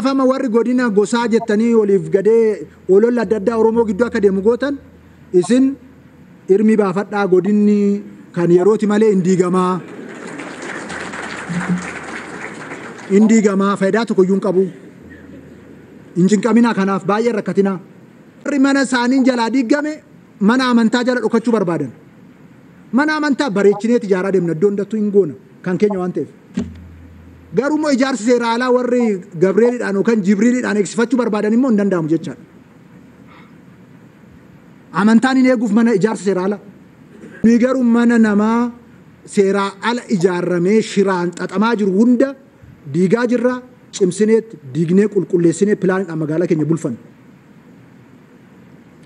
Fama warri godina gosaa jettanii waliif gadee ololla adda addaa Oromoo gidduu akka deemu gootan isin irmi baafadhaa godinni kan yerooti malee indiigamaa faayidaa tokko iyyuu hin qabu. Injinqaminaa kanaaf baay'ee rakkatina. Warri mana isaanii jalaa diigame mana amantaa jala dhokachuu barbaadan. Mana amantaa bareechineeti ijaaraa deemna iddoo hundattuu hin goona kan keenya waan ta'eef. Garuu immoo ijaarsi seera alaa warri Gabreelidhaan yookaan Jibriilidhaan eegsifachuu barbaadan immoo hin danda'amu jechaadha. Amantaan hin eeguuf mana ijaarsa seera alaa. Nuyi garuu mana namaa seera ala ijaarramee shiraan xaxamaa jiru hunda diigaa jirra cimsineet diignee qulqulleessinee pilaanidhaan magaalaa keenya bulfanna.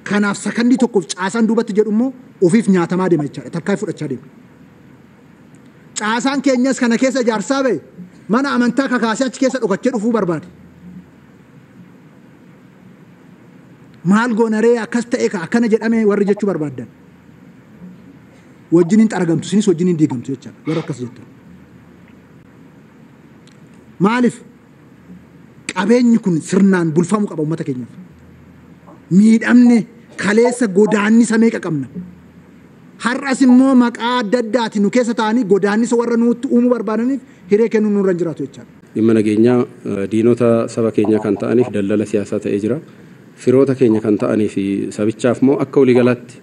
Kanaaf sakandii tokkoof caasaan duubatti jedhu immoo ofiif nyaatamaa deema jechaadha. Tarkaayii fudhachaa deema. Caasaan keenyas kana keessa ijaarsaa ba'e mana amantaa kakaasee achi keessa dhokachee dhufuu barbaade. Maal goonaree akkas ta'e akkana jedhame warri jechuu barbaadan. Wajjin hin xaragamtu isinis wajjin hin diigamtu jechaadha. Warra akkas jettu. Maaliif qabeenyi kun sirnaan bulfamuu qaba uummata keenyaaf. Miidhamne kaleessa godaannisa meeqa qabna. Har'as immoo maqaa adda addaatiin nu keessa ta'anii godaannisa warra nutti uumuu barbaadaniif hiree kennuu nurra hin jiraatu jechaadha. Dhimma nageenyaa diinota saba keenya kan ta'aniif daldala siyaasaa ta'ee jira. Firoota keenya kan ta'anii fi sabichaaf immoo akka waliigalaatti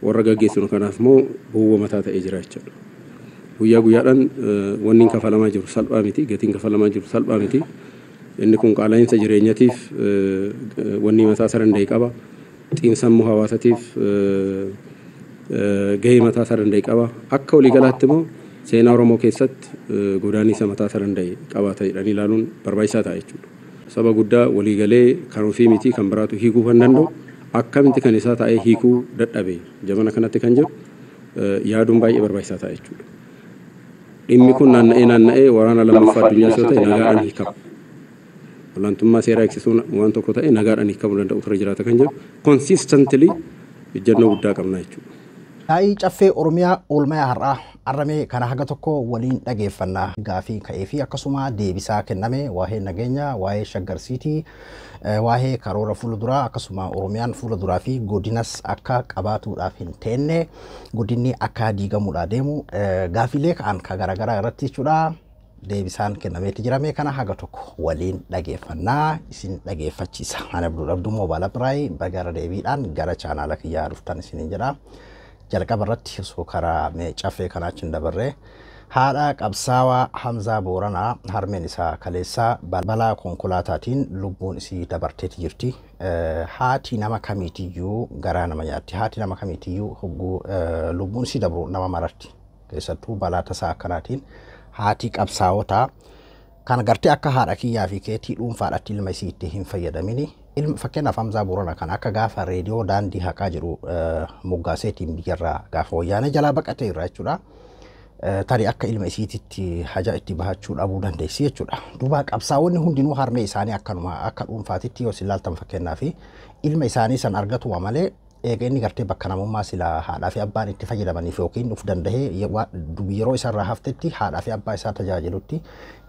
warra gaggeessinu kanaaf immoo bu'uura mataa ta'ee jira jechaadha. Guyyaa guyyaadhaan wanni kafalamaa jiru salphaa miti, gatiin kafalamaa jiru salphaa miti. Inni kun qaala'insa jireenyaatiif wanni mataa isaa danda'e qaba. Xiinsammuu hawaasaatiif gahee mataa isaa danda'e qaba. Akka waliigalaatti immoo seenaa Oromoo keessatti godaannisa mataa isaa danda'e qabaata jedhanii ilaaluun barbaachisaa ta'a jechuudha. Saba guddaa waliigalee kan ofii miti kan biraatu hiikuu kan danda'u akkamitti kan isaa ta'ee hiikuu dadhabe jamana kanatti kan jiru yaaduun baay'ee barbaachisaa ta'a jechuudha. Dhimmi kun naanna'ee waraana lammaffaa addunyaa yoo ta'e nagaadhaan hiikama. Olaantummaa seeraa eegsisuun waan tokko ta'e nagaadhaan hiikamuu danda'u ture jiraata kan jiru consistently ejjennoo guddaa qabna jechuudha. Taa'ii caffee Oromiyaa oolmaa har'aa arramee kana haga tokko waliin dhageeffannaa gaafii ka'ee fi akkasuma deebisaa kenname waa'ee nageenyaa, waa'ee shaggarsiitii, waa'ee karoora fuulduraa akkasuma Oromiyaan fuulduraa fi godinas akka qabaatuudhaaf hin teenne godinni akka diigamuudhaa deemu gaafiilee ka'an ka garaagaraa irratti jechuudha. Deebisaan kennameeti jirame kana haga tokko waliin dhageeffannaa isin dhageeffachiisa. Ana Abdul Abduu Moobaala Biraay bagara deebiidhaan gara chaanaala kiyyaa dhuftan isiniin jedha. Jalqaba irratti osoo karaa caffee kanaatiin dabarree haadha qabsaawaa Hamzaa Booranaa harmeen isaa kaleessaa balaa konkolaataatiin lubbuun isii dabarteeti jirti. Haati nama kamiitiyyuu garaa nama nyaatti. Haati nama kamiitiyyuu hogguu lubbuun isii dabru nama maratti. Keessattuu balaa tasaa akkanaatiin haati qabsaawotaa kan gartee akka haadha kiyyaa fi keetii dhuunfaadhaatti ilma isii itti hin fayyadamini. Fakkeenyaaf Hamzaa Booranaa kan akka gaafa reediyoo daandii haqaa jiru moggaaseetiin biyyarraa gaafa wayyaanee jalaa baqatee irraa jechuudha. Tarii akka ilma isiititti haja itti bahachuu dhabuu dandeessi jechuudha. Duuba qabsaawonni hundinuu harmee isaanii akkanuma akka dhuunfaatitti yoo ilaaltan fakkeenyaaf ilma isaanii san argatu malee eega inni gartee bakka namummaa sila haadhaa fi abbaan itti fayyadamaniif yookiin uf dandahee yeroo isarraa haftetti haadhaa fi abbaa isaa tajaajilutti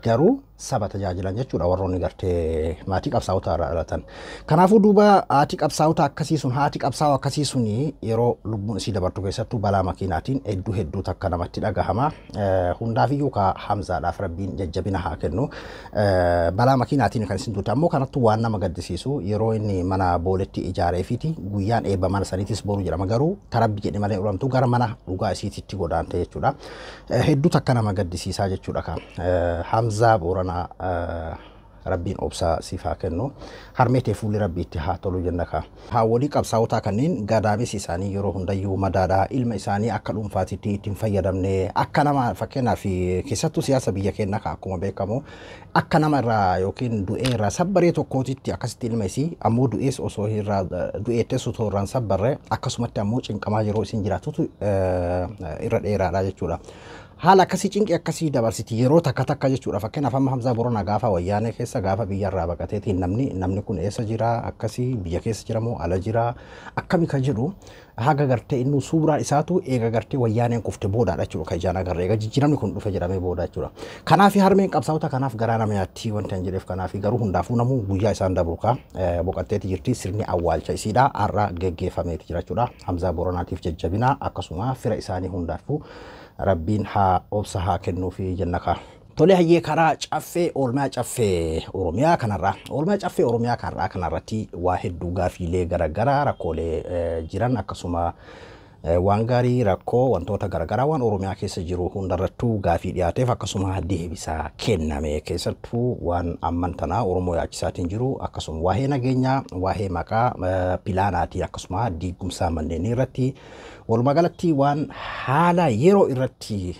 garuu saba tajaajilan jechuudha warroonni gartee maatii qabsaa'otaa irraa dhalatan. Kanaafuu duuba haati qabsaa'otaa akkasii sun haati qabsaa'oo akkasii sun yeroo lubbuun isii dabartu keessattuu balaa makiinaatiin hedduu takka namatti dhagahama. Hundaafiyyuu ka Hamzaadhaaf rabbiin jajjabina haa kennu. Balaa makiinaatiin kan isin duuta ammoo kanattuu waan nama gaddisiisu yeroo inni mana booletti ijaareefiti guyyaan eebba mana saniitis boru jedhama garuu tarabbi jedhe malee ulamtu gara mana dhugaa isiititti godaante jechuudha. Hedduu takka nama gaddisiisaa jechuudha ka. Hamzaa Booranaa rabbiin obsaa siifaa kennu harmeetee fuulli rabbiitti haa tolu jenna ka. Haawwalii qabsaa'otaa kanneen gadaamis isaanii yeroo hundayyuu madaadhaa ilma isaanii akka dhuunfaatitti ittiin fayyadamne akka nama fakkeenyaaf keessattuu siyaasa biyya keenyaa ka akkuma beekamu akka nama irraa yookiin du'ee irraa sabbaree tokkootitti akkasitti ilma isii ammoo du'ees osoo irraa du'eettes osoo irraan sabbarree akkasumatti ammoo cinqamaa yeroo isin jiraatutu irra dheeraadha jechuudha. haala akkasii cinqii akkasii dabarsiti yeroo takka jechuudha. Fakkeenyaaf amma Hamzaa Boronaa gaafa wayyaanee keessa gaafa biyyarraa baqateetiin namni kun eessa jira akkasii biyya keessa jira moo ala jira akkami kan jedhu haga gartee inni suuraan isaatu eega gartee wayyaaneen kufte boodaadha jechuudha. Kan ijaan agarree eega jijjiiramni kun dhufe jedhamee booda jechuudha. Kanaaf harmeen qabsaa'ota kanaaf garaa nama yaatti wanti hin jedheef kanaaf garuu hundaafuu namuu guyyaa isaan dabrukaa boqotteeti jirti sirni awwaalcha isiidha har'a geggeeffameeti jira jechuudha. Hamzaa Boronaatiif jajjabina akkasuma fira isaanii hundaafuu Rabbiin haa obsa haa kennuufi jennaka. Tole hayyee karaa caffee oolmaa caffee Oromiyaa kanarraa oolmaa caffee Oromiyaa kanarratti waa hedduu gaafiilee garaagaraa rakkoolee jiran akkasuma waan gaarii rakkoo wantoota garaagaraa waan Oromiyaa keessa jiru hundarrattuu gaafii dhiyaateef akkasuma deebisaa kenname keessattuu waan ammantanaa Oromoo yaachisaatiin jiru akkasuma waa'ee nageenyaa waa'ee maqaa pilaanaatii akkasuma diigumsaa manneenii irratti walumaa galatti waan haala yeroo irratti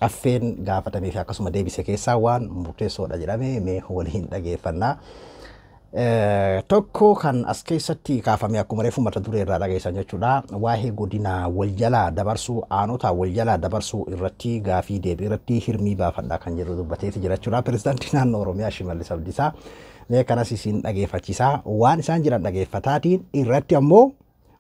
caffeen gaafatamee fi akkasuma deebise keessaa waan murteessoodha jedhamee mee waliin dhageeffannaa. Tokko kan as keessatti kaafame akkuma reefu mata duree irraa dhageessan jechuudha. Waa'ee godina wal jalaa dabarsuu aanota wal jalaa dabarsuu irratti gaafii deebii irratti hirmii baafadhaa kan jedhu dubbateeti jira jechuudha. Pirezidaantii naannoo Oromiyaa Shimallis Abdiisaa mee kanas isin dhageeffachiisaa waan isaan jiran dhageeffataatiin irratti ammoo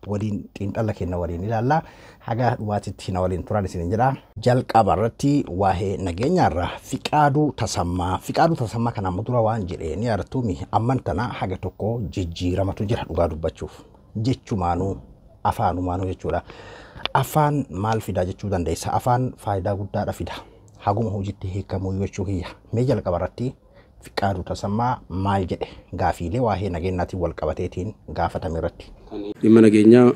waliin xiinxala kenna waliin ilaalla haga dhumaatitti na waliin turan isin jedha. Jalqaba irratti waa'ee nageenyaarraa Fiqaaduu Tasammaa kana amma dura waan jedhee ni yaadattumi amman tana haga tokko jijjiiramatu jira dhugaa dubbachuuf jechumaanuu afaanumaanuu jechuudha. Afaan maal fidaa jechuu dandeessa? Afaan faayidaa guddaadha fida haguma hojiitti hiikamuu jechuu kiyya. Mee jalqaba irratti Fiqaaduu Tasammaa maal jedhe gaafiilee waa'ee nageenyaatiin wal qabateetiin gaafatame irratti. Dhimma nageenyaa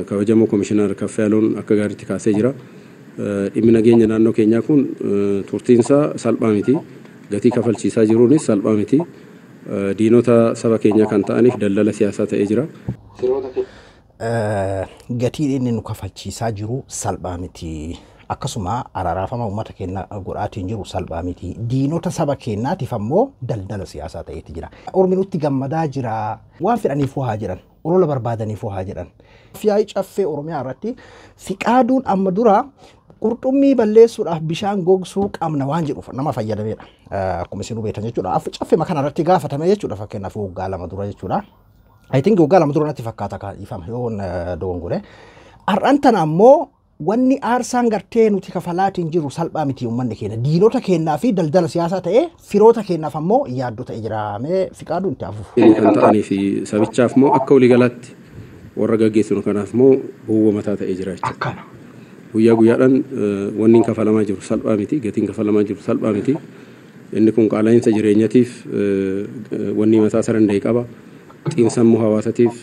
kabajamoo Komishinar Kaffaaluun akka gaariitti kaasee jira. Dhimmi nageenya naannoo keenyaa kun turtiinsaa salphaa miti. Gatii kafalchiisaa jiruunis salphaa miti. Diinota saba keenyaa kan ta'aniif daldala siyaasaa ta'ee jira. Gatiin inni nu kafalchiisaa jiru salphaa miti. Akkasuma araaraafama uummata keenya godhaatiin jiru salphaa miti. Diinota saba keenyaatiif ammoo daldala siyaasaa ta'eeti jira. Ormi nutti gammadaa jira. Waan fedhaniif haa jedhan. Olola barbaadaniif haa jedhan. Fiyaa'ii caffee Oromiyaa irratti Fiqaaduun amma dura qurxummii balleessuudhaaf bishaan gogsuu qabna waan jedhuuf nama fayyadameedha. Akkuma isin hubattan jechuudha. Caffee kana irratti gaafatame jechuudha fakkeenyaaf waggaa lama dura jechuudha. I think waggaa lama dura natti fakkaata kan ifama yoo dogongore. Har'an tana ammoo wanni aarsaan gartee nuti kafalaatiin jiru salphaa miti uummanni keenya diinota keenyaa fi daldala siyaasaa ta'ee firoota keenyaaf ammoo yaaddoo ta'e jira. Mee Fiqaaduun itti hafuuf. Kan ta'anii fi sabichaaf moo akka waliigalaatti warra gaggeessinu kanaaf moo bu'uura mataa ta'ee jira jechuudha. Akkana. Guyyaa guyyaadhaan wanni kafalamaa jiru salphaa miti gatiin kafalamaa jiru salphaa miti. Inni kun qaala'insa jireenyatiif wanni mataa isaa danda'e qaba. Xiinsammuu hawaasatiif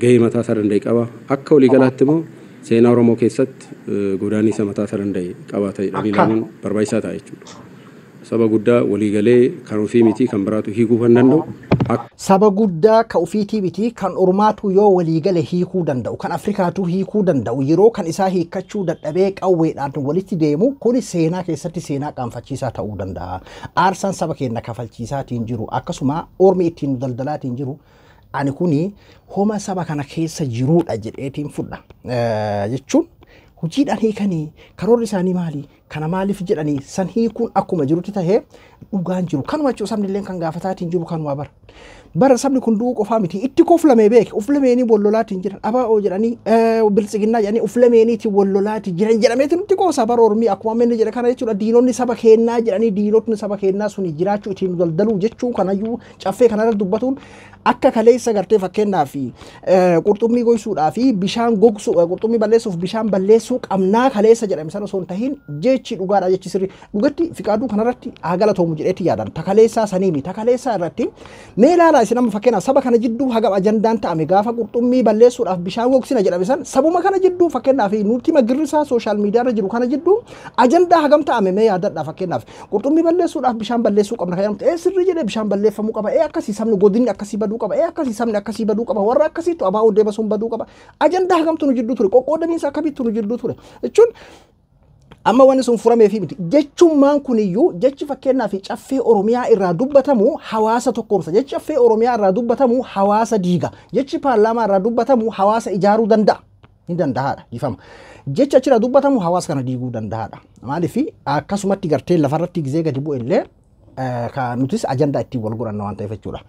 gahee mataa isaa danda'e qaba. Akka waliigalaatti immoo seenaa Oromoo keessatti godaannisa mataa isaa danda'e qabaata jedhanii ilaaluun barbaachisaa ta'a jechuudha. Saba guddaa waliigalee kan ofii miti kan biraatu hiikuu kan danda'u. Saba guddaa kan ofiitii miti kan Oromaatu yoo waliigale hiikuu danda'u kan Afrikaatu hiikuu danda'u yeroo kan isaa hiikkachuu dadhabee qawweedhaan walitti deemu kuni seenaa keessatti seenaa qaanfachiisaa ta'uu danda'a. Aarsaan saba keenya kafalchiisaatiin jiru akkasuma ormi ittiin daldalaatiin jiru. Ani kuni homa saba kana keessa jiruudha jedheetiin fudha jechuun hojiidhaan hiikanii karoorri isaanii maali kana maaliif jedhanii san hiikuun akkuma jirutti tahee dhugaan jiru kanuma jechuun sabni illee kan gaafataatiin jiru kanuma bara sabni kun du'uu qofaa miti itti koflamee beeke uflameenii bollolaatiin jiran abaa'oo jedhanii biltsiginnaa jedhanii uflameeniitii bollolaatiin jiran jedhameetiin itti qoosaa bara Oromii akkuma ammanni jedhe kana jechuudha diinonni saba keenyaa jedhanii diinotni saba keenyaa suni jiraachuu ittiin daldaluu jechuun kanayyuu caffee kanarra dubbatuun akka kaleessa gartee fakkeenyaaf qurxummii goysuudhaa fi bishaan gogsuu qurxummii balleessuuf bishaan balleessuu qabnaa kaleessa jedhame sana osoo hin tahin jechi dhugaadha jechi sirrii dhugatti Fiqaaduu kanarratti galatoomuu jedheetti yaadan takaleessaa saniimi takaleessaa irratti mee ilaalaa isin amma fakkeenyaaf saba kana jidduu hagam ajandaan ta'ame gaafa qurxummii balleessuudhaaf bishaan gogsina jedhame san sabuma kana jidduu fakkeenyaaf nuti magirrisaa sooshaal miidiyaa irra jiru kana jidduu ajandaa hagam ta'ame mee yaadadhaa fakkeenyaaf qurxummii balleessuudhaaf bishaan balleessuu qabna kan jedhamte sirrii jedhee bishaan balleeffamuu qaba akkasii sabni godinni akkasii baduu qaba akkasii sabni akkasii baduu qaba warra akkasiitu abaa'uu deebasuun baduu qaba ajandaa hagamtu nu jidduu ture qoqqoodamiinsa akkamitti nu jidduu ture jechuun amma wanni sun furamee fi miti jechummaan kuniyyuu jechi fakkeenyaa fi caffee Oromiyaa irraa dubbatamu hawaasa tokkoomsa jechi caffee Oromiyaa irraa dubbatamu hawaasa diiga jechi paarlaamaa irraa dubbatamu hawaasa ijaaruu danda'a hin danda'aadha dhiifama. Jecha achirra dubbatamu hawaasa kana diiguu danda'aadha. Maaliif akkasumatti gartee lafarratti gizee gadi bu'e illee kan nutis ajandaa itti wal godhanna waan ta'eef jechuudha.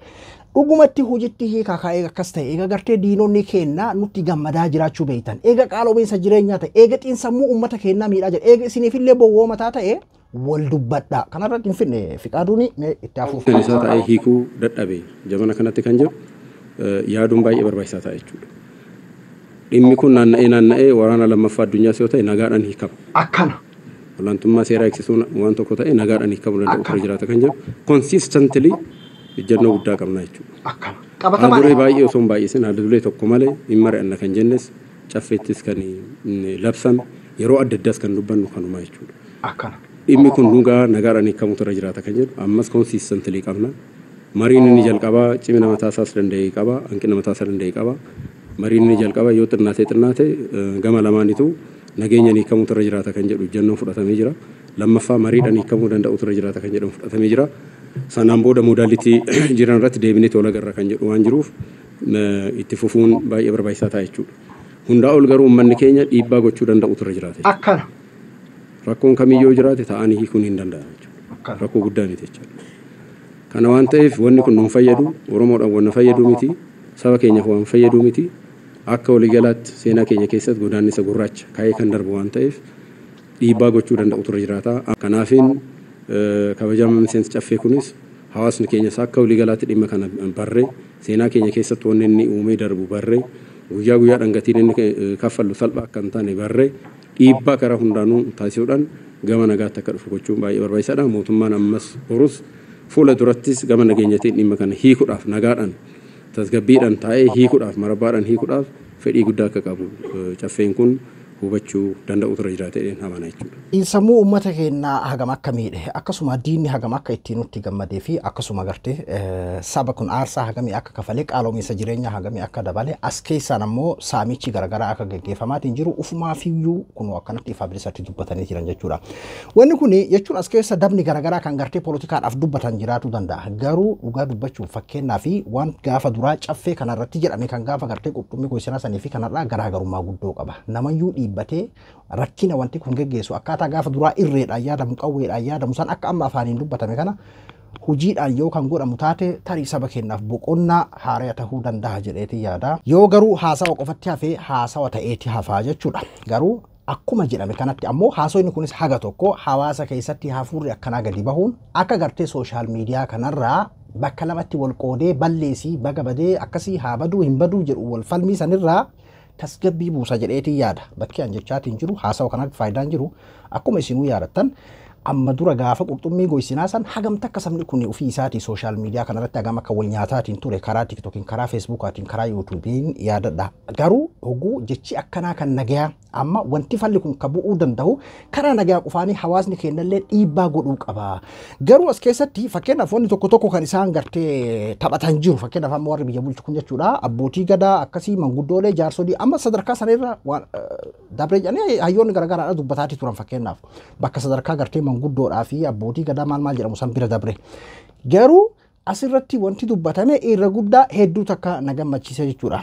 Dhugumatti hojiitti hiikaa kaa'ee akkas ta'e eega gartee diinonni keenna nutti gammadaa jiraachuu beektan eega qaala'insa jireenyaa ta'e eega xiinsammuu uummata keenyaa miidhaa jira eega isiniifillee bowwoo mataa ta'e wal dubbadhaa kanarratti hin finne fiqaaduun itti hafuuf. Isaa ta'ee hiikuu dadhabee jamana kanatti kan jiru yaaduun baay'ee barbaachisaa ta'a jechuudha. Dhimmi kun naanna'ee waraana lammaffaa addunyaas yoo ta'e nagaadhaan hiikama. Akkana. Olaantummaa seeraa eegsisuun waan tokko ta'e nagaadhaan hiikamuu danda'u fira jiraata kan jiru consistently ejjennoo guddaa qabna jechuudha. Akkana. Haaduree baay'ee osoo hin baay'isin haaduree tokko malee hin mari'anna kan jennes caffeettis kan labsame yeroo adda addaas kan dubbannu kanuma jechuudha. Akkana. Dhimmi kun dhugaa nagaadhaan hiikamuu fira jiraata kan jedhu ammas consistently qabna. Mariin inni jalqabaa cimina mataasaas danda'ee qaba hanqina mataasaa danda'ee qaba. Mariin inni jalqabaa yoo xinnaate gama lamaanitu nageenya hiikamuu fira jiraata kan jedhu ejjennoon fudhatamee jira. Lammaffaa mariidhaan hiikamuu danda'u fira jiraata kan jedhu fudhatamee jira. Sanaan booda modaalitii jiran irratti deebinee tola garra kan jedhu waan jiruuf itti fufuun baay'ee barbaachisaa ta'a jechuudha. Hundaa ol garuu uummanni keenya dhiibbaa gochuu danda'u fira jiraata. Akkana. Rakkoon kamiyyuu jiraate ta'anii hiikuun hin danda'an jechuudha. Rakkoo guddaa miti jechuudha. Kana waan ta'eef wanni kun nu fayyadu Oromoodhaan waan fayyadu miti saba keenyaaf waan fayyadu miti akka waliigalaatti seenaa keenya keessatti godaannisa gurraacha kaa'ee kan darbu waan ta'eef dhiibbaa gochuu danda'u fira jiraata. Kanaafin kabajama miseensa caffee kunis hawaasni keenyas akka waliigalaatti dhimma kana barree seenaa keenya keessatti wanni inni uumee darbu barree guyyaa guyyaadhaan gatiin inni kaffallu salphaa akka hin taane barree dhiibbaa karaa hundaanuu taasisuudhaan gama nagaatti akka dhufu gochuun baay'ee barbaachisaadha. Mootummaan ammas horus fuula durattis gama nageenyatiin dhimma kana hiikuudhaaf nagaadhaan tasgabbiidhaan taa'ee hiikuudhaaf marabbaadhaan hiikuudhaaf fedhii guddaa akka qabu caffeen kun hubachuu danda'u fira jiraata jedheen amana jechuudha. Sammuu uummata keenyaa hagam akka miidhe akkasuma diinni hagam akka ittiin nutti gammadee fi akkasuma gartee saba kun aarsaa hagamii akka kafalee qaala'insa jireenyaa hagamii akka dabale as keessaan ammoo saamichi garaagaraa akka gaggeeffamaatiin jiru ufumaa fiiyyuu kun akkanatti ifa bilisatti dubbatanii jiran jechuudha. Wanni kun jechuun as keessa dabni garaagaraa kan gartee poolitikaadhaaf dubbatan jiraatu danda'a. Garuu dhugaa dubbachuuf fakkeenyaa fi waan gaafa duraa caffee kanarratti jedhame kan gaafa gartee qurxummii gosinaa sanii fi kanarraa garaagarummaa guddoo qaba. Namayyuu dhiibbatee rakkina wanti kun geggeessu akkaataa gaafa duraa irreedhaan yaadamu qawweedhaan yaadamu san akka amma afaaniin dubbatame kana hojiidhaan yoo kan godhamu taate tarii saba keenyaaf boqonnaa haaraa ta'uu danda'a jedheeti yaada. Yoo garuu haasawa qofatti hafee haasawa ta'eeti hafaa jechuudha. Garuu akkuma jedhame kanatti ammoo haasawni kunis haga tokko hawaasa keessatti hafuurri akkanaa gadi bahuun akka gartee sooshaal miidiyaa kanarraa bakka lamatti wal qoodee balleessii baga badee akkasii haa baduu hin baduu jedhu wal falmii sanirraa tasgabbii buusa jedheetii yaada. Bakki an jechaatiin jiru haasawa kanatti faayidaan jiru akkuma isinuu yaadattan amma dura gaafa qurxummii goisinaa san hagamta akka sabni kun ofii isaatii sooshaal miidiyaa kanarratti hagam akka wal nyaataatiin ture karaa tiktookiin karaa feesbuukaatiin karaa yuutuubiin yaadadha. Garuu hoguu jechi akkanaa kan nagayaa amma wanti falli kun ka bu'uu danda'u karaa nagayaa qufaanii hawaasni keenyallee dhiibbaa godhuu qaba. Garuu as keessatti fakkeenyaaf wanni tokko tokko kan isaan gartee taphatan jiru fakkeenyaaf amma warri biyya bulchu kun jechuudha abbootii gadaa akkasii manguddoolee jaarsolii amma sadarkaa sanirra dabree jedhanii hayyoonni garaagaraadha dubbataati turan fakkeenyaaf bakka sadarkaa gartee guddoodhaa fi abbootii gadaa maal jedhamu san bira dabre. Garuu asirratti wanti dubbatame irra guddaa hedduu takka na gammachiise jechuudha.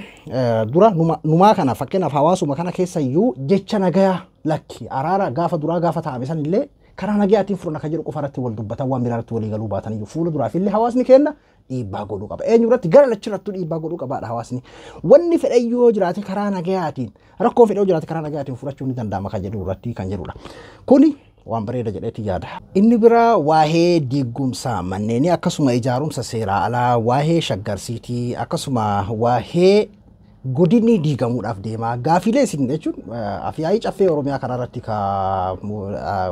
Dura numaa kana fakkeenyaaf hawaasuma kana keessa iyyuu jecha nagayaa lakki araara gaafa duraa gaafa taa'ame san illee karaa nagayaatiin furna akka jedhu qofa irratti wal dubbatan waan biraatti walii galuu baatan iyyuu fuula duraaf illee hawaasni keenya dhiibbaa godhuu qaba. Eenyu irratti gara lachirrattuu dhiibbaa godhuu qabaadha hawaasni. Wanni fedhe yoo jiraate karaa nagayaatiin rakkoon fedhe yoo jiraate karaa nagayaatiin furachuu ni danda'ama kan jedhu irratti kan jedhudha. Kuni waan bareeda jedheeti yaada. Inni biraa waa'ee diigumsa manneenii akkasuma ijaarumsa seeraa alaa waa'ee shaggarsiitii akkasuma waa'ee godinni diigamuudhaaf deemaa gaafilee isin jechuun afyaa'ii caffee Oromiyaa kanarratti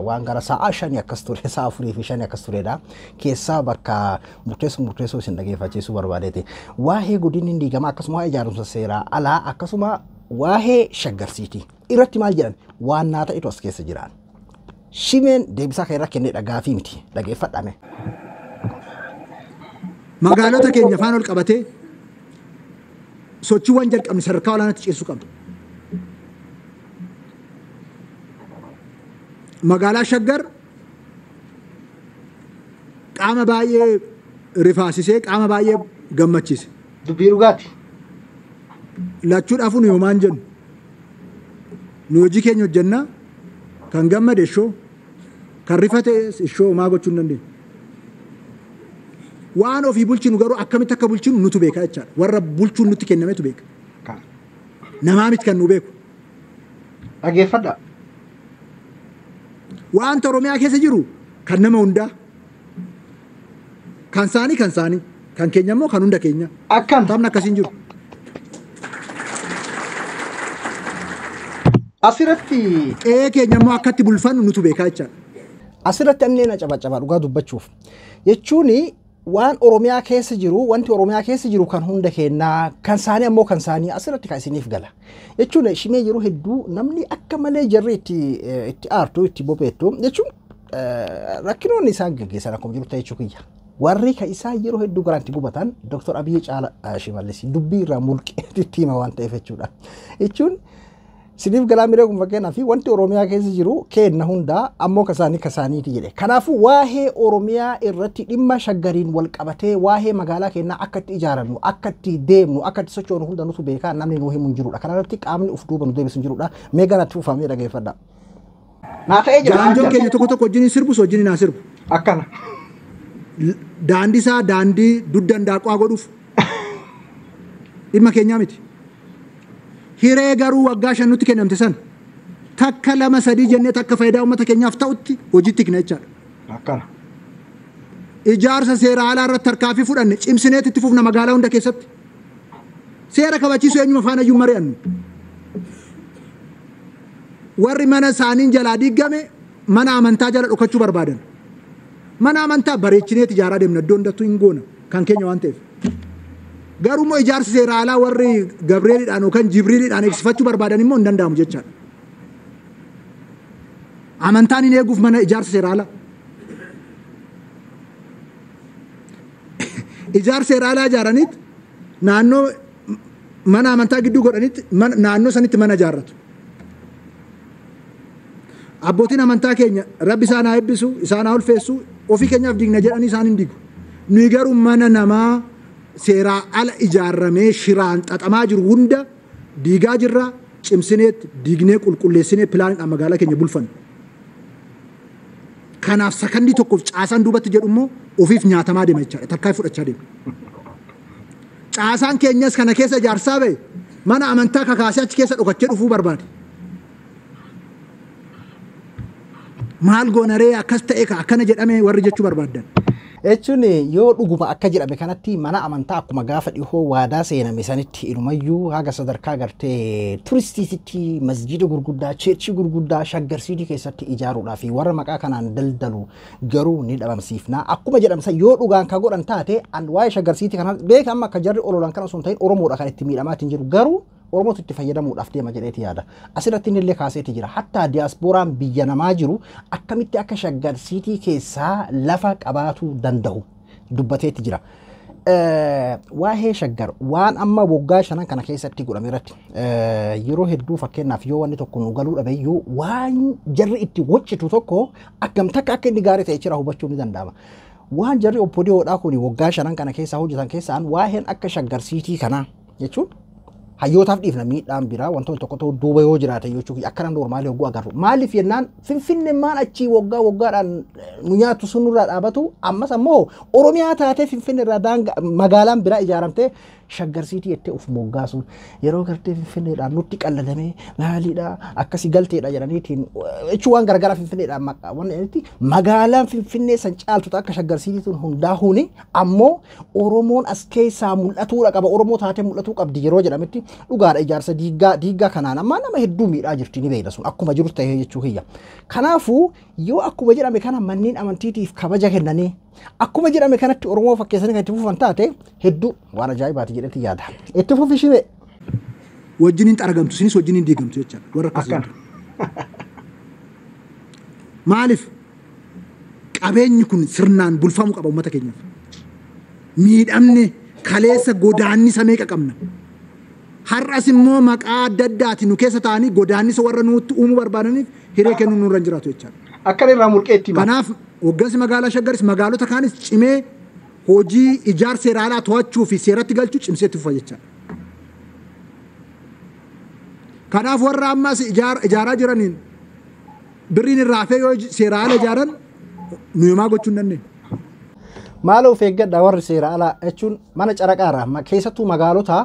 waan gara sa'a 5 akkas ture sa'a 4 fi 5 akkas turedha. Keessaa bakka murteessoo isin dhageeffachiisuu barbaadeeti. Waa'ee godinni diigamaa akkasuma waa'ee ijaarumsa seeraa alaa akkasuma waa'ee shaggarsiitii irratti maal jedhan waan naa ta'etu as keessa jiraan. Shimeen deebisaa kan irra kennee dhagaafii miti dhageeffadhame. Magaalota keenya afaan ol qabatee sochiiwwan jalqabni sadarkaa olaanaatti ceessuu qabdu. Magaalaa Shaggar qaama baay'ee rifaasisee qaama baay'ee gammachiise. Dubbii dhugaati. Lachuudhaafuun yoomaan jennu nu hojii keenya hojjennaa kan gammade ishoo kan rifate ishoo maa gochuu hin dandeenyu. Waan ofii bulchinu garuu akkamitti akka bulchinu nutu beeka jechaadha. Warra bulchuun nutti kennametu beeka. Namaa miti kan nu beeku. Dhageeffadha. Waanta Oromiyaa keessa jiru kan nama hundaa. Kan saanii kan keenya immoo kan hunda keenya. Akkam. Taphni akkasiin jiru. Asirratti Qe'ee keenya immoo akkatti bulfannu nutu beeka jechaadha. asirratti anneen cabaa dhugaa dubbachuuf jechuun waan Oromiyaa keessa jiru wanti Oromiyaa keessa jiru kan hunda kennaa kan saanii ammoo kan saanii asirratti kan isiniif gala jechuun shimee yeroo hedduu namni akka malee jarri itti aartu itti bobeettu jechuun rakkinoonni isaan gaggeessan akkuma jiru ta'e kiyya warri kan isaa yeroo hedduu garanti gubatan Dr. Abiy Caala Shimallis dubbii irraa mulqee tiima waan ta'eef jechuudha jechuun Siniif galaa miidhagu fakkeenyaa fi wanti Oromiyaa keessa jiru kenna hundaa ammoo kasaaniiti jedhe. Kanaafuu waa'ee Oromiyaa irratti dhimma shaggariin wal qabatee waa'ee magaalaa keenyaa akka itti ijaarannu, akka itti deemnu, akka itti sochoonu hunda nutu beekaa namni nuu himu hin jirudha. Kana irratti qaamni uf duuba nu deebisu hin jirudha. Mee ganatti ufamee dhageeffadha. Naa ta'ee jira. Daandiin keenya tokko wajjin sirbu wajjin naa sirbu. Akkana. Daandii isaa daandii duddan daaqaa godhuuf dhimma keenyaa miti. Hiree garuu waggaa 5 nutti kennamte san takka 2-3 jennee takka faayidaa uummata keenyaaf ta'utti hojiitti kennaa jechaadha. Akkana. Ijaarsa seera alaa irratti tarkaanfii fudhanne cimsineet itti fufna magaalaa hunda keessatti. Seera kabachiisuu eenyuma faana iyyuu mari'annu. Warri mana isaaniin jalaa diigame mana amantaa jala dhokachuu barbaadan. Mana amantaa bareechineet ijaaraa deemna iddoo hundattuu hin goona kan keenya waan ta'eef. Garuu immoo ijaarsa seera alaa warri Gabreelidhaan yookaan Jibriilidhaan eegsifachuu barbaadan immoo hin danda'amu jechaadha. Amantaan hin eeguuf mana ijaarsa seera alaa. Ijaarsa seera alaa ijaaraniit naannoo mana amantaa gidduu godhanitti naannoo sanitti mana ijaarratu. Abbootiin amantaa keenya rabbi isaan haa eebbisu isaan haa ulfeessu ofii keenyaaf digna jedhanii isaan hin digu. Nuyi garuu mana namaa seeraa ala ijaarramee shiraan xaxamaa jiru hunda diigaa jirra cimsineet diignee qulqulleessinee pilaanidhaan magaalaa keenya bulfanna. Kanaaf sakandii tokkoof caasaan duubatti jedhu immoo ofiif nyaatamaa deema jechaadha takkaa fudhachaa deema. Caasaan keenyas kana keessa ijaarsaa ba'e mana amantaa kakaasee achi keessa dhokachee dhufuu barbaade. Maal goonaree akkas ta'e akkana jedhamee warri jechuu barbaaddan. Jechuun yoo dhuguma akka jedhame kanatti mana amantaa akkuma gaafa dhihoo waadaa seename sanitti inumayyuu haga sadarkaa gartee turistiisitti masjida gurguddaa cheerchii gurguddaa shaggarsiitii keessatti ijaaruudhaaf warra maqaa kanaan daldalu garuu ni dhabamsiifna akkuma jedhamsa yoo dhugaan ka godhan taate waa'ee shaggarsiitii kana beeka amma akka jarri ololan kana osoo hin ta'in Oromoodha kan itti miidhamaatiin jiru garuu Oromootu itti fayyadamuudhaaf deema jedheeti yaada. Asirratti illee kaaseeti jira. Hatta diyaaspooraan biyya namaa jiru akkamitti akka shaggarsiitii keessaa lafa qabaatuu danda'u dubbateeti jira. Waa'ee shaggar waan amma waggaa 5 kana keessatti godhame irratti yeroo hedduu fakkeenyaaf yoo wanni tokko nu galuu dhabeeyyuu waan jarri itti hojjetu tokko akkamta akka inni gaarii ta'e jira hubachuu ni danda'ama. Waan jarri obbodiyoodhaa kun waggaa 5 kana keessaa hojjetan keessaan waa'een akka shaggarsiitii kanaa jechuun hayyootaaf dhiifna miidhaan biraa wantoonni tokko ta'u duuba yoo jiraate jechuun akkana normaalii hogguu agarru. Maaliif jennaan Finfinnee maan achii waggaadhaan nu nyaatu sunurraa dhaabatu ammas ammoo Oromiyaa taatee Finfinnee irraa magaalaan biraa ijaaramtee shaggarsiitii jettee uf moggaasuun yeroo gartee Finfinneedhaan nutti qallalamee maaliidha akkasii galteedha jedhaniitiin jechuun waan garagaraa Finfinneedhaan maqaa waan jedhanitti magaalaan Finfinnee san caaltu akka shaggarsiitiituun hundaa'uuni ammoo Oromoon as keessaa mul'atuudha qaba Oromoo taatee mul'atuu qabdi yeroo jedhametti dhugaadha ijaarsa diigaa kanaan amma nama hedduu miidhaa jirti ni beekna sun akkuma jiru ta'ee jechuu kiyya. Kanaafuu yoo akkuma jedhame kana manneen amantiitiif kabaja kennanii akkuma jedhame kanatti Oromoo fakkeessanii kan itti fufan taate hedduu waan ajaa'ibaati jedhetti yaada. Itti fufi shibee. Wajjiniin xaragamtu sinis wajjiniin diigamtu jechaadha warra akkasii. Maaliif qabeenyi kun sirnaan bulfamuu qaba uummata keenyaaf. Miidhamne kaleessa godaannisa meeqa qabna. Har'as immoo maqaa adda addaatiin nu keessa taa'anii godaannisa warra nutti uumuu barbaadaniif hiree kennuu nurra hin jiraatu jechaadha. Akka irraa mulqeetti. Kanaaf hoggansi magaalaa Shaggaris magaalota kaanis cimee hojii ijaarsa seera alaa to'achuu fi seeratti galchuu cimseetti fufa jechaadha. Kanaaf warra ammas ijaaraa jiraniin birriin irraa hafee yoo seera ala ijaaran nuyi maa gochuu hin dandeenye. Maal of eeggadha warri seera alaa jechuun mana caraqaarraa keessattuu magaalota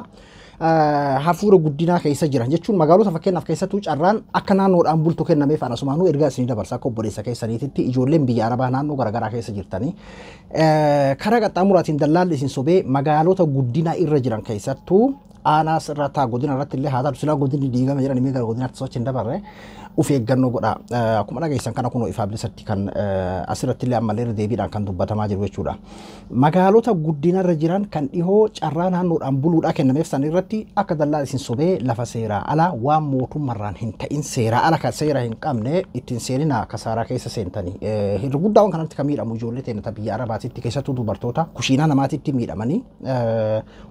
hafuura guddinaa keessa jiran jechuun magaalota fakkeenyaaf keessattuu carraan akka naannoodhaan bultu kennameef anasumaanuu ergaa isinii dabarsaa akka obboleessa keessaniititti ijoolleen biyya arabaa naannoo garaagaraa keessa jirtanii karaa qaxxaamuraatiin dallaalli isin sobee magaalota guddinaa irra jiran keessattuu aanas irratti godina irratti illee haa ta'u silaa godinni diigame jiran immoo gara godinaatti sochiin dabarre of eeggannoo godha. Akkuma dhageessan kana kunoo ifaaf lisatti kan asirratti illee ammallee deebiidhaan kan dubbatamaa jiru jechuudha. Magaalota guddina irra jiran kan dhihoo carraa naannoodhaan buluudhaa kennameef san irratti akka dallaa isin sobee lafa seeraa ala waan mootummarraan hin ta'in seeraa ala kan seera hin qabne ittiin seenina kasaaraa keessa seentanii. Hirri guddaa waan kanatti kan miidhamu ijoollee teenya biyya arabaatitti keessattuu dubartoota kushiinaa namaatitti miidhamanii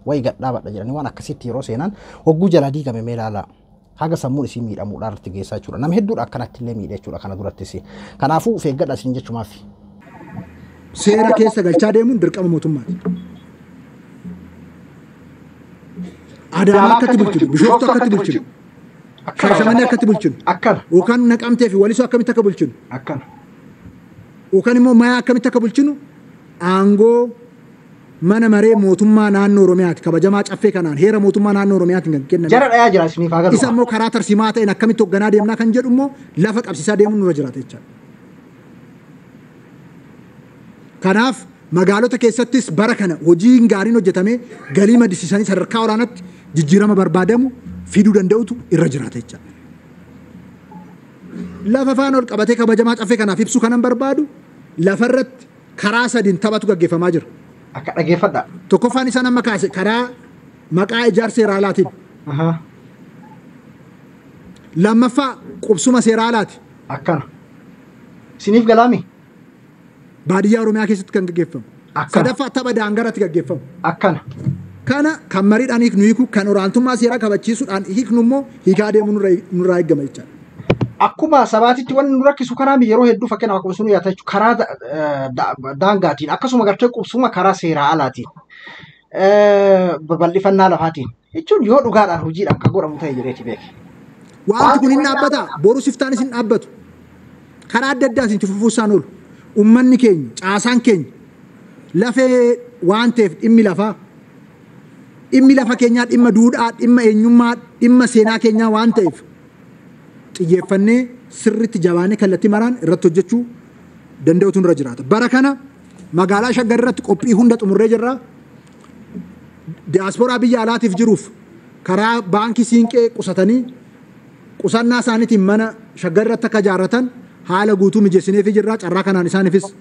wayi gadhaabadha jedhanii waan akkasitti yeroo seenan hogguu jala diigame mee ilaala. Haga sammuun isin miidhamuudhaan irratti geessaa jechuudha. Nama hedduudha akkanatti illee miidha jechuudha kana durattis. Kanaafuu of eeggadha isin jechumaaf. Seera keessa galchaa deemuun dirqama mootummaati. Adaamaa akkatti bulchinu, Bishooftuu akkatti bulchinu, Shaashamannee akkatti bulchinu, yookaan Naqamtee fi Walisoo akkamitti akka bulchinu, yookaan immoo Mayaa akkamitti akka bulchinu aangoo mana maree mootummaa naannoo Oromiyaati kabajamaa caffee kanaan heera mootummaa naannoo Oromiyaati kan kenname. Jara dhayaa jira isiniif agarru. Isa immoo karaa tarsiimaa ta'een akkamitti hoogganaa deemnaa kan jedhu immoo lafa qabsiisaa deemuun nurra jiraata jechaadha. Kanaaf magaalota keessattis bara kana hojiin gaariin hojjetamee galii maddisiisanii sadarkaa olaanaatti jijjiirama barbaadamu fiduu danda'utu irra jiraata jechaadha. Lafa faana ol qabatee kabajamaa caffee kanaaf ibsuu kanan barbaadu lafarratti karaa sadiin taphatu gaggeeffamaa jira. Akka dhageeffadha. Tokkoffaan isaan amma kaase karaa maqaa ijaarsa seera alaati. Lammaffaa qubsuma seera alaati. Akkana. Isiniif galaami? Baadiyyaa Oromiyaa keessatti kan gaggeeffamu. Sadaffaa tapha daangaratti gaggeeffamu. Akkana. Kana kan mariidhaan hiiknu hiiku kan olaantummaa seeraa kabachiisuudhaan hiiknu immoo hiikaa deemuu nurraa eeggama jechaadha. Akkuma sabaatitti wanni nu rakkisu karaa yeroo hedduu fakkeenyaaf akkuma sun yaata jechuudha karaa daangaatiin akkasuma gartee qubsuma karaa seeraa alaatiin babal'ifannaa lafaatiin jechuun yoo dhugaadhaan hojiidhaan kan godhamu ta'e jireetti beeki. Wanti kun hin dhaabbata boru siftaanis hin dhaabbatu karaa adda addaatiin itti fufuusaan oolu uummanni keenya caasaan keenya lafee waan ta'eef dhimmi lafa keenyaa dhimma duudhaa dhimma eenyummaa dhimma seenaa keenyaa waan ta'eef xiyyeeffannee sirriitti jabaanee kallattii maraan irratti hojjechuu danda'utu nurra jiraata. Bara kana magaalaa Shaggar irratti qophii hunda xumurree jirra. Diyaaspooraa biyya alaatiif jiruuf karaa baankii siinqee qusatanii qusannaa isaaniitiin mana Shaggar irratti akka ijaarratan haala guutuu mijeessineefii jirra. Carraa kanaan isaaniifis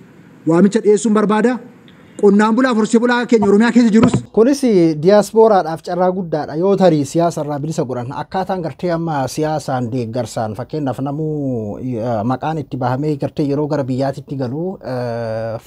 waamicha dhiyeessuun barbaada. Qonnaan bulaa horsee bulaa keenya Oromiyaa keessa jirus. Kunis diyaaspooraadhaaf carraa guddaadha yoo tarii siyaasarraa bilisa godhan akkaataan gartee amma siyaasaan deeggarsaan fakkeenyaaf namuu maqaan itti bahamee gartee yeroo gara biyyaatitti galu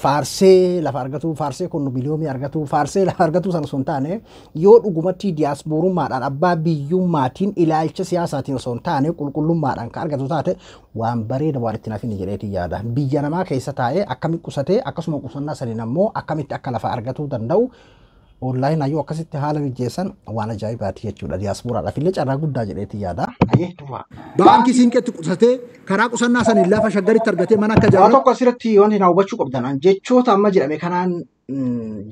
faarsee lafa argatu faarsee kun biliyoomii argatu faarsee lafa argatu sana osoo hin taane yoo dhugumatti diyaasporummaadhaan abbaa biyyummaatiin ilaalcha siyaasaatiin osoo hin taane qulqullummaadhaan kan argatu taate waan bareeda waan itti nafin jedheetii yaada. Biyya namaa keessa taa'ee akkamitti qusatee akkasuma qusannaa saniin ammoo akkamitti akka lafa argatuu danda'u online ayyuu akkasitti haala mijeessan waan ajaa'ibaati jechuudha. Diyaaspooraadhaaf illee carraa guddaa jedheetii yaada. Baankii siinqeetti qusatee karaa qusannaa saniin lafa Shaggaritti argatee mana akka ijaarratu. Tokko asirratti wanti na hubachuu qabdan jechoota amma jedhame kanaan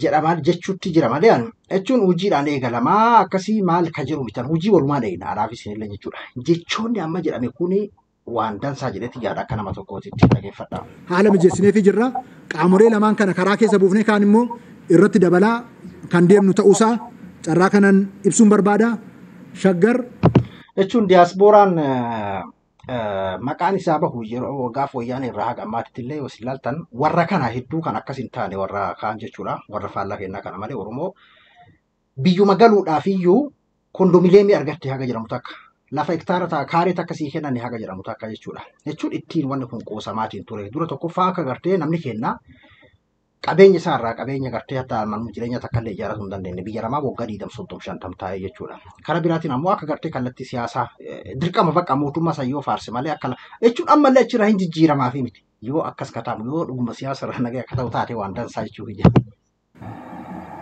jedhamaa jechuutti jira malee jechuun hojiidhaan eegalamaa akkasii maal ka jiru bitan hojii walumaa dheeyina alaaf isinillee jechuudha. Jechoonni amma jedhame kuni waan dansaa jedhetti yaada akka nama tokkootitti dhageeffadha. Haala mijeessineefii jirra. Qaamolee lamaan kana karaa keessa buufnee kaan immoo irratti dabalaa kan deemnu ta'uusaa carraa kanan ibsuun barbaada. Shaggar jechuun diyaasporaan maqaan isaa bahu yeroo gaaf wayyaanee irraa haga ammaatitti illee yoo ilaaltan warra kana hedduu kan akkas hin taane warra kaan jechuudha. Warra faallaa kennaa kana malee Oromoo biyyuma galuudhaaf iyyuu kondominiyeemii argattee haga jedhamu takka. Lafa hektaara kaaree akkasii kennan haga jedhamu takka jechuudha. Jechuun ittiin wanni kun qoosamaatiin ture. Dura tokkoffaa akka gartee namni kenna qabeenya isaarraa qabeenya gartee hatta manuu jireenya takka illee ijaarratu hin dandeenye biyya namaa waggaa 20-50 taa'ee jechuudha. Karaa biraatiin ammoo akka gartee kallattii siyaasaa dirqama bakka mootummaa san yoo faarse malee akka jechuun ammallee achirraa hin jijjiiramaa fi miti. Yoo akkas kataamu yoo dhuguma siyaasarra nagaya akka ta'u taate waan dansaa jechuu hiyya.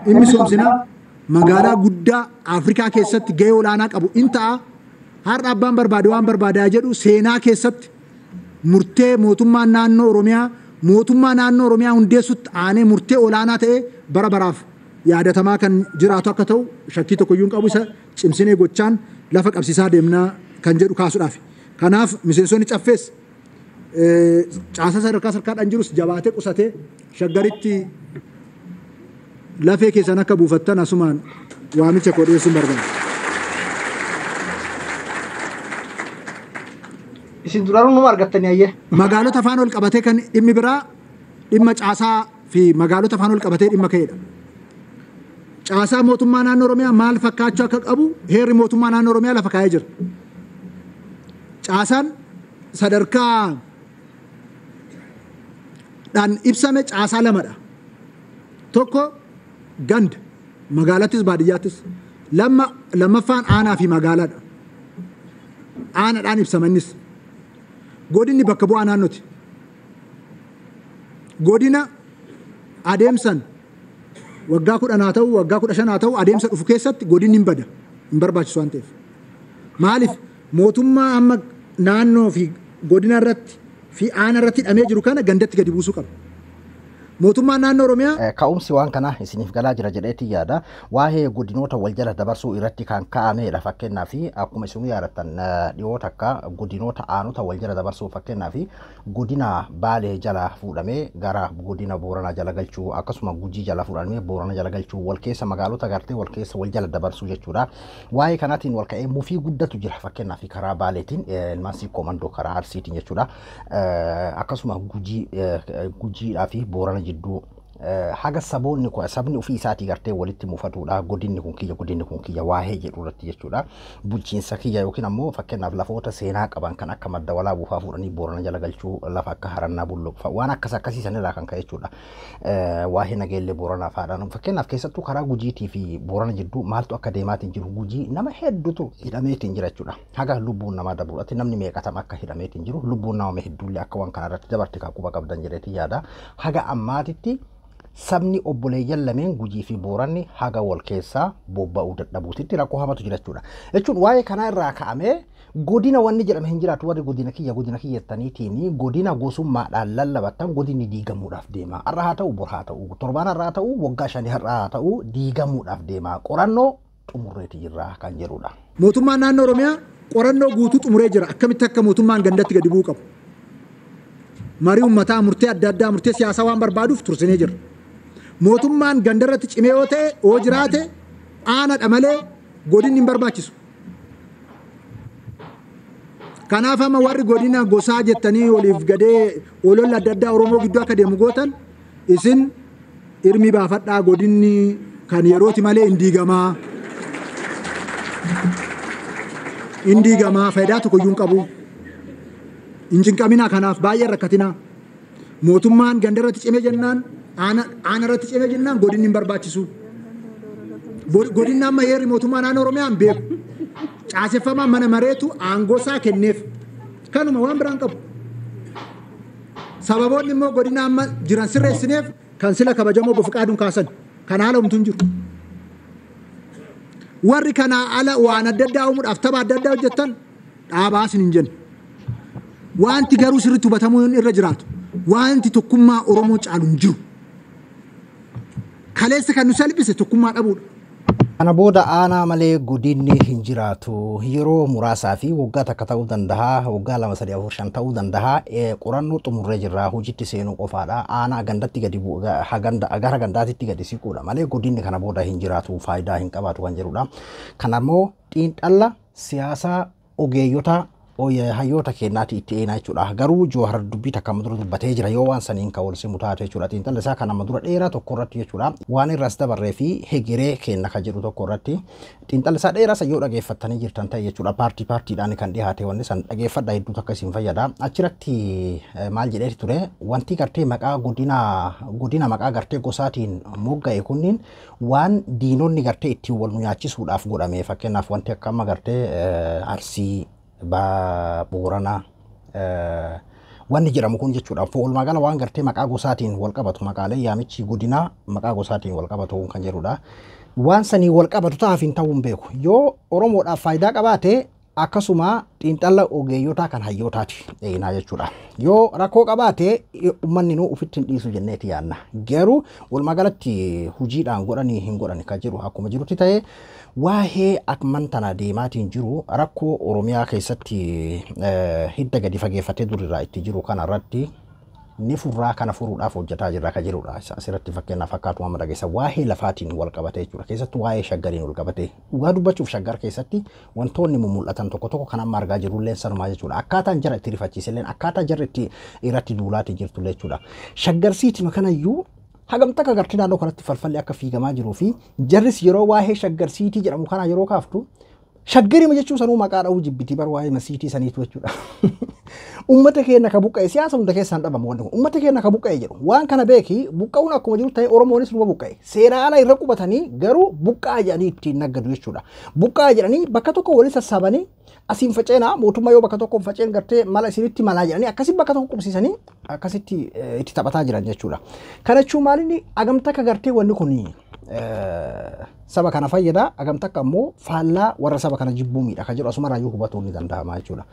Inni soomsina magaalaa guddaa Afrikaa keessatti gahee olaanaa qabu in ta'a. har'a abbaan barbaade waan barbaadaa jedhu seenaa keessatti murtee mootummaa naannoo Oromiyaa hundeessutti aanee murtee olaanaa ta'e bara baraaf yaadatamaa kan jiraatu akka ta'u shakkii tokko iyyuu hin qabu isa cimsinee gochaan lafa qabsiisaa deemnaa kan jedhu kaasuudhaaf. Kanaaf miseensonni caffees caasa sadarkaadhaan jirus jabaatee qusatee shaggaritti lafee keessan akka buufattan asumaan waamicha koo dhiyeessuun barbaada. Isin duraan nu argattanii ayyee. Magaalota afaan ol qabatee kan dhimmi biraa dhimma caasaa fi magaalota afaan ol qabatee dhimma ka'edha. Caasaa mootummaa naannoo Oromiyaa maal fakkaachuu akka qabu heerri mootummaa naannoo Oromiyaa lafa kaa'ee jira. Caasaan sadarkaa dhaan ibsame caasaa lamadha. Tokko ganda magaalattis baadiyyaattis lammaffaan aanaa fi magaalaadha. Aanaadhaan ibsamannis. Godinni bakka bu'aa naannooti. Godina adeemsan waggaa 10 haa ta'u waggaa 15 haa ta'u adeemsa dhufu keessatti godinni hin bada hin barbaachisu waan ta'eef. Maaliif mootummaa amma naannoo fi godina irratti fi aana irratti hidhamee jiru kana gandatti gadi buusuu qaba. Mootummaan naannoo Oromiyaa ka'umsi waan kana isiniif galaa jira jedheetti yaada. Waa'ee godinoota wal jala dabarsuu irratti kan kaa'amedha fakkeenyaa fi akkuma isin yaadattan dhiyoota akka godinoota aanota wal jala dabarsuu fakkeenyaa fi godina Baalee jala fuudhamee gara godina Booranaa jala galchuu akkasuma Gujii jala fuudhamee Boorana jala galchuu wal keessa magaalota gartee wal keessa wal jala dabarsuu jechuudha. Waa'ee kanaatiin wal ka'ee mufii guddatu jira fakkeenyaa fi karaa Baaleetiin ilmaasii koomandoo karaa Arsiitiin jechuudha. Akkasuma Gujiidhaa fi Boorana jidduu haga sabni ofii isaatii gartee walitti mufatudha. Godinni kun kiyya waa'ee jedhu irratti jechuudha. Bulchiinsa kiyya yookiin ammoo fakkeenyaaf lafoota seenaa qaban kan akka madda walaa buufaa fuudhanii Boorana jala galchuu lafa akka Harannaa Bulluqfa waan akkasiisan irraa kan ka'e jechuudha. Waa'ee nageellee Booranaa fa'aadhaan fakkeenyaaf keessattuu karaa Gujiitii fi Boorana jidduu maaltu akka deemaatiin jiru Gujii nama hedduutu hidhameetiin jira jechuudha. Haga lubbuun namaa dabuudhaatti namni meeqatama akka hidhameetiin jiru lubbuun nama hedduullee akka waan kanarratti dabarte kan quba qabdan jedheetii yaada. Haga ammaatitti sabni obboleeyyan lameen Gujii fi Booranni haga wal keessaa bobba'uu dadhabuutitti rakkoo hamatu jira jechuudha. Jechuun waa'ee kanaa irraa ka'amee godina wanni jedhame hin jiraatu warri godina kiyyattaniitiin godina gosummaadhaan lallabattan godinni diigamuudhaaf deema. Har'a haa ta'u bor haa ta'u torbaan har'aa haa ta'u waggaa 5 har'aa haa ta'u diigamuudhaaf deema. Qorannoo xumurreeti jirra kan jedhudha. Mootummaan naannoo Oromiyaa qorannoo guutuu xumuree jira. Akkamitti akka mootummaan gandatti gadi bu'uu qabu. Marii uummataa murtee adda addaa murtee siyaasaa waan barbaaduuf tursinee jira. Mootummaan gandarratti cimee yoo ta'e oo jiraate aanadha malee godinni hin barbaachisu. Kanaaf amma warri godina gosaa jettanii waliif gadee ololla adda addaa Oromoo gidduu akka deemu gootan isin irmi baafadhaa godinni kan yerooti malee hin diigamaa faayidaa tokko iyyuu hin qabu. Hin cinqaminaa kanaaf baay'ee rakkatinaa. Mootummaan gandarratti cimee jennaan aana irratti cimee jennaan godinni hin barbaachisu. Godinni amma heerri mootummaa naannoo Oromiyaa hin beeku. Caaseffamaan mana mareetu aangoo isaa kenneef. Kanuma waan biraan qabu. Sababoonni immoo godina amma jiran sirreessineef kan sila kabajamoo bofiqaaduun kaasan kan haala humtuu hin jiru. Warri kanaa ala waan adda addaa uumuudhaaf tapha adda addaa hojjettan dhaabaa isin hin jenne. Wanti garuu sirriitti hubatamuu irra jiraatu. Wanti tokkummaa Oromoo caalu hin jiru. Kaleessa kan nu salphise tokkummaa dhabuudha. Kana booda aanaa malee godinni hin jiraatu. Yeroo muraasaa fi waggaa takka ta'uu danda'a, waggaa 2 3 4 5 ta'uu danda'a. Qorannoo xumurree jirra. Hojiitti seenuu qofaadha. Aanaa gandatti gadi gara gandaatitti gadi siquudha malee godinni kana booda hin jiraatu, faayidaa hin qabaatu kan jedhudha. Kanammoo xiinxalla siyaasaa ogeeyyota hayyoota kennaati itti eenaa jechuudha. Garuu Jawahar dubbii takka madura dubbatee jira yoo waan saniin ka wal simu taate jechuudha. Xiinxalli isaa kana madura dheeraa tokko irratti jechuudha. Waan irraas dabarree fi hegeree kenna ka jedhu tokko irratti xiinxalli isaa dheeraa yoo dhageeffattanii jirtan ta'e jechuudha. Paartiidhaan kan dhiyaate wanni san dhageeffadhaa hedduu takka isin fayyada. Achirratti maal jedhee ture wanti gartee maqaa godina maqaa gartee gosaatiin mogga'e kunniin waan diinonni gartee ittiin wal nyaachisuudhaaf godhame fakkeenyaaf wanti akka amma gartee Arsii Booranaa wanni jedhamu kun jechuudha. Walumaa gala waan gartee maqaa gosaatiin wal qabatu maqaalee yaamichi godinaa maqaa gosaatiin wal qabatu kan jedhudha. Waan sanii wal qabatu taa'aaf hin ta'uu hin beeku. Yoo Oromoodhaaf faayidaa qabaate akkasuma xiinxala ogeeyyotaa kan hayyootaati eeginaa jechuudha. Yoo rakkoo qabaate uummanni nuu ufitti hin dhiisu jenneeti yaanna. Garuu walumaa galatti hojiidhaan godhanii hin godhan kan jiru akkuma jirutti ta'ee waa'ee akmantana deemaatiin jiru rakkoo Oromiyaa keessatti hidda gadi fageeffatee durirraa itti jiru kanarratti ni furraa kana furuudhaaf hojjetaa jirra kan jirudha. Asirratti fakkeenyaaf fakkaatu amma dhageessa waa'ee lafaatiin wal qabatee jechuudha. Keessattuu waa'ee shaggariin wal qabatee dhugaa dubbachuuf shaggar keessatti wantoonni mul'atan tokko tokko kan amma argaa jirrullee sanumaa jechuudha. Akkaataan jara itti rifachiisilleen akkaataa jarri itti irratti duulaatti jirtu jechuudha. Shaggarsiitima kanayyuu hagamta ka gartii naannoo kanatti falfallee akka fiigamaa jiruu fi jarris yeroo waa'ee shaggarsiitii jedhamu kana yeroo kaaftu shaggarima jechuun sanuu maqaa dha'uu jibbitii bar waa'ee masiitii saniitu jechuudha. Ummata keenya ka buqqa'e siyaasa hunda keessaan dhabamu wanti kun ummata keenya ka buqqa'e jedhu waan kana beeki buqqa'uun akkuma jiru ta'e Oromoonis numa buqqa'e seera ala irra qubatanii garuu buqqaa jedhanii ittiin naggadu jechuudha. Buqqaa jedhanii bakka tokko waliin sassaabanii asiin faceenaa mootummaa yoo bakka tokko faceen gartee mala isinitti malaa jedhanii akkasitti bakka tokko qubsiisanii akkasitti itti taphataa jiran jechuudha. Kana jechuun maalinni agamta ka gartee wanni kun saba kana fayyada agamta akka ammoo faallaa warra saba kana jibbuu miidha kan jedhu asuma raayyuu hubatuu ni danda'ama jechuudha.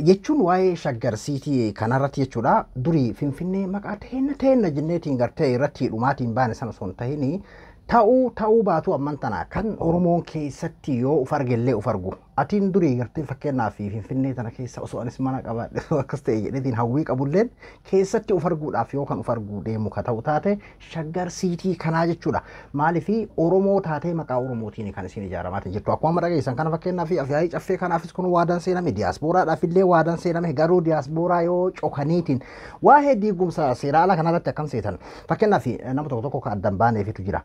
Jechuun waa'ee shaggarsiitii kanarratti jechuudha durii Finfinnee maqaa teenna jenneetiin gartee irratti dhumaatiin baane sana osoo hin ta'in ta'uu baatu amman tana kan Oromoon keessatti yoo uf argellee uf argu atiin durii gartee fakkeenyaaf Finfinnee tana keessa osoo anis mana qabaadhe akkas ta'e jedheetiin hawwii qabulleen keessatti uf arguudhaaf yoo kan uf argu deemu ka ta'u taate shaggarsiitii kanaa jechuudha. Maaliif Oromoo taatee maqaa Oromootiin kan isin ijaaramaa jirtu akkuma dhageessan kana fakkeenyaaf afyaa'ii caffee kanaafis kun waadaan seename diiyaaspooraadhaaf illee waadaan seename garuu diiyaaspooraa yoo cokaniitiin waa'ee diigumsa seeraa ala kanarratti akkam seetan fakkeenyaaf nama tokko tokko kan addan baaneefitu jira.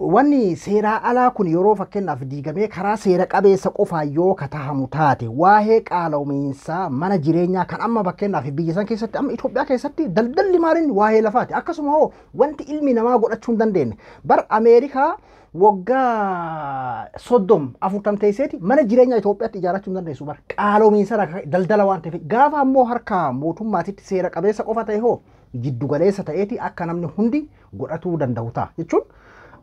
Wanni seeraa alaa kun yeroo fakkeenyaaf diigamee karaa seera qabeessa qofaa yoo katahamu taate waa'ee qaala'umiinsaa mana jireenyaa kan amma fakkeenyaaf biyya san keessatti amma Itoophiyaa keessatti daldalli maaliin waa'ee lafaati akkasuma hoo wanti ilmi namaa godhachuu hin dandeenye bar Ameerikaa waggaa 30-40 teesseeti mana jireenyaa Itoophiyaatti ijaarachuu hin dandeessu bar qaala'umiinsa daldala waan ta'eef gaafa ammoo harka mootummaatitti seera qabeessa qofa ta'e hoo jiddu galeessa ta'eeti akka namni hundi godhatuu danda'u ta'a jechuun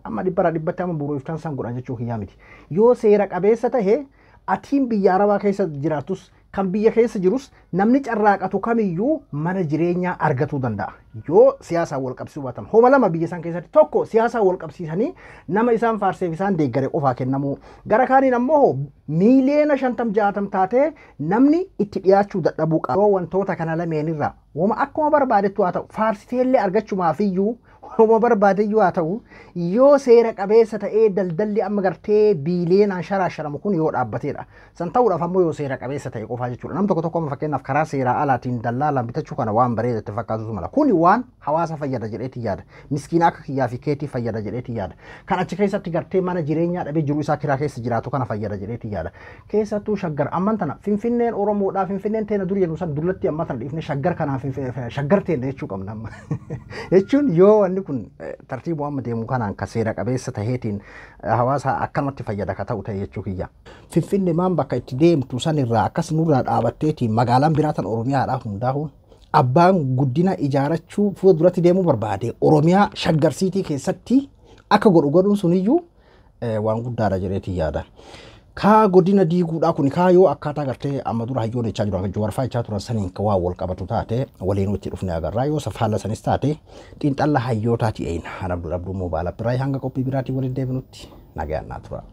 amma dhibbara dhibbatti amma buruuftaan san godhan jechuu kiyyaa miti. Yoo seera qabeessa ta'e atiin biyya Arabaa keessa jiraatus kan biyya keessa jirus namni carraaqatu kamiyyuu mana jireenyaa argatuu danda'a. Yoo siyaasaan wal qabsiisuu baatan homa lama biyya san keessatti tokko siyaasaan wal qabsiisanii nama isaan faarseef isaan deeggare qofaa kennamu. Gara kaaniin ammoo miiliyoona 50-60 taatee namni itti dhiyaachuu dadhabuu qaba. Yoo wantoota kana lameenirraa wama akkuma barbaadettu haa ta'u faarsiteellee argachuumaafiyyuu Homa barbaadeyyuu haa ta'u yoo seera qabeessa ta'ee daldalli amma gartee biiliyoonaan sharaasharamu kun yoo dhaabbateedha. San ta'uudhaaf ammoo yoo seera qabeessa ta'e qofaa jechuudha. Nam tokko tokko fakkeenyaaf karaa seeraa alaatiin daldaalaan bitachuu kana waan bareedatti fakkaatu mala. Kuni waan hawaasa fayyada jedheetii yaada. Miskiina akka kiyyaa fi keetii fayyada jedheetii yaada. Kan achi keessatti gartee mana jireenyaa dhabee jiru isaa kiraa keessa jiraatu kana fayyada jedheetii yaada. Keessattuu shaggar amman tana Finfinneen Oromoodhaa Finfinneen teena durii jennu san dullatti amman tana dhiifne shaggar kanaaf shaggar teena jechuu qabna amma. Jechuun yoo wanni kun tartiibu amma deemu kanaan ka seera qabeessa taheetiin hawaasa akkanumatti fayyada ka ta'u ta'e jechuu kiyya. Finfinnee maan bakka itti deemtu sanirraa akkas nurraa dhaabatteetiin magaalaan biraatan Oromiyaadhaa hundaa'uun abbaan guddina ijaarachuu fuula duratti deemuu barbaade Oromiyaa shaggarsiitii keessatti akka godhuun suniyyuu waan guddaadha jedheetii yaada. Ka godina diiguudhaa kun kaa yoo akkaataa gartee amma dura hayyoon jechaa jiran jawarfaa jechaa turan saniin ka waa wal qabatu taate waliin itti dhufne agarraa yoo safaala sanis taate xiinxalla hayyootaati eeyna Abdul Abduu Mobaala biraa hanga qophii biraatii waliin deebinutti nagayaan naa tura.